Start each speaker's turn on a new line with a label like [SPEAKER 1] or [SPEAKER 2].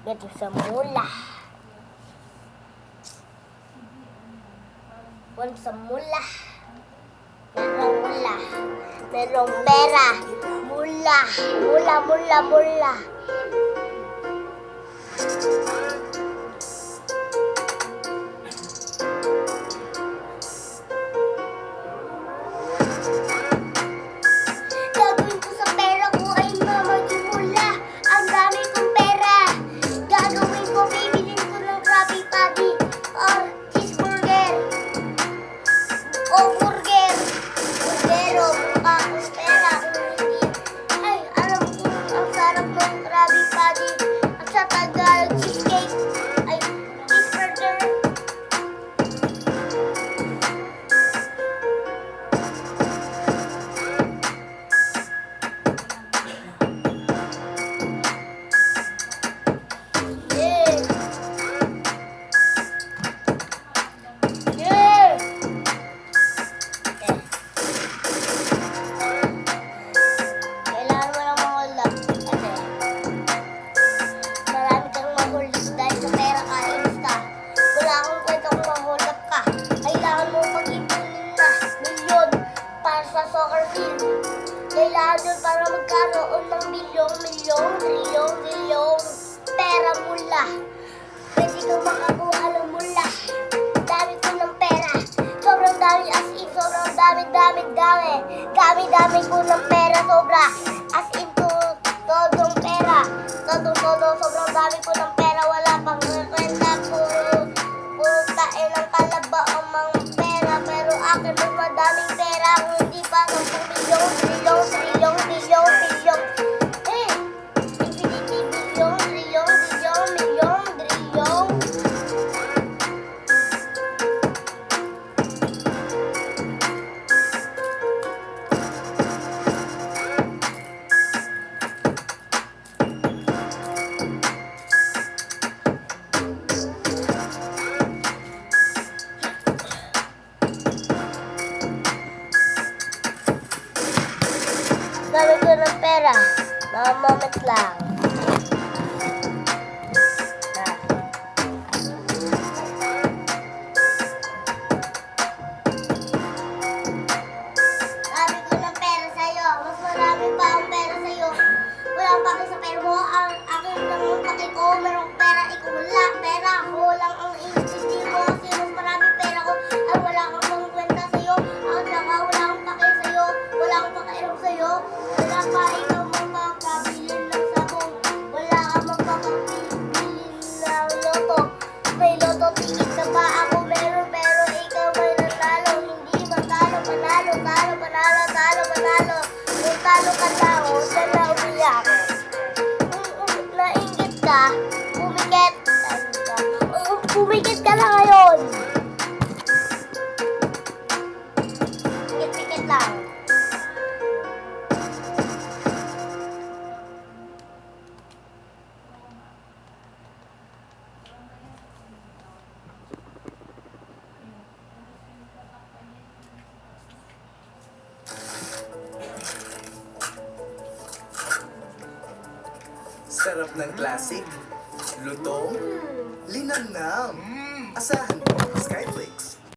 [SPEAKER 1] Ganito sa mula. Walang sa mula. Merong mula. Merong pera. Mula. Mula, mula, mula. Gagawin ko sa pera ko ay maging mula. Ang dami kong pera. Gagawin ko, bibilin ko ng Krabby Patty or cheeseburger o burger. Pero mukha akong pera. Ay, alam ko, ang sarap ng Krabby Patty at sa Tagalog cheesecake ay cheeseburger. Yeah. Yeah. Kailangan mo lang mahulog kasi marami kang mahulog dahil sa pera ka, inis ka. Wala akong kwenta kung mahulog ka. Kailangan mo pag-ipunin na milyon para sa soccer field. Kailangan yun para magkaroon ng milyon, trilyon pera mula. Pwede kang makakuha ng mula. Dami ko ng pera. Sobrang dami as in, sobrang dami. Dami ko ng pera, sobra. As in, todong pera. Todo, sobrang dami ko ng pera. Wala pang kwenta. Puro tain ng kalaba ang mga pera. Pero akin mas madaming pera. Kung hindi pa 10 milyon, trilyon. Eh, infinity, bilyon, milyon. Dami ko ng pera. Mga moment lang. Dami ko ng pera sa'yo. Mas marami pa ang pera sa'yo. Wala ang paki sa pera mo. Ang akin lang ang paki ko. Merong pera. Ikaw wala. Pera. Ako lang ang intindi mo. Kasi mas marami pera ko. Ay wala kang mga kwenta sa'yo. Ako saka wala akong paki sa'yo. Wala akong pakialam sa'yo. Wala pa ikaw magpapabilin ng sabong. Wala kang magpapabilin ng loto. May loto ticket ka ba? Ako meron pero ikaw may natalo. Hindi matalo, panalo. Kung talo ka lang, saan na umiyak? Kung nainggit ka, pumikit ka na ngayon. Pikit lang.
[SPEAKER 2] Sarap ng classic. Lutong. Linamnam. Asahan mo.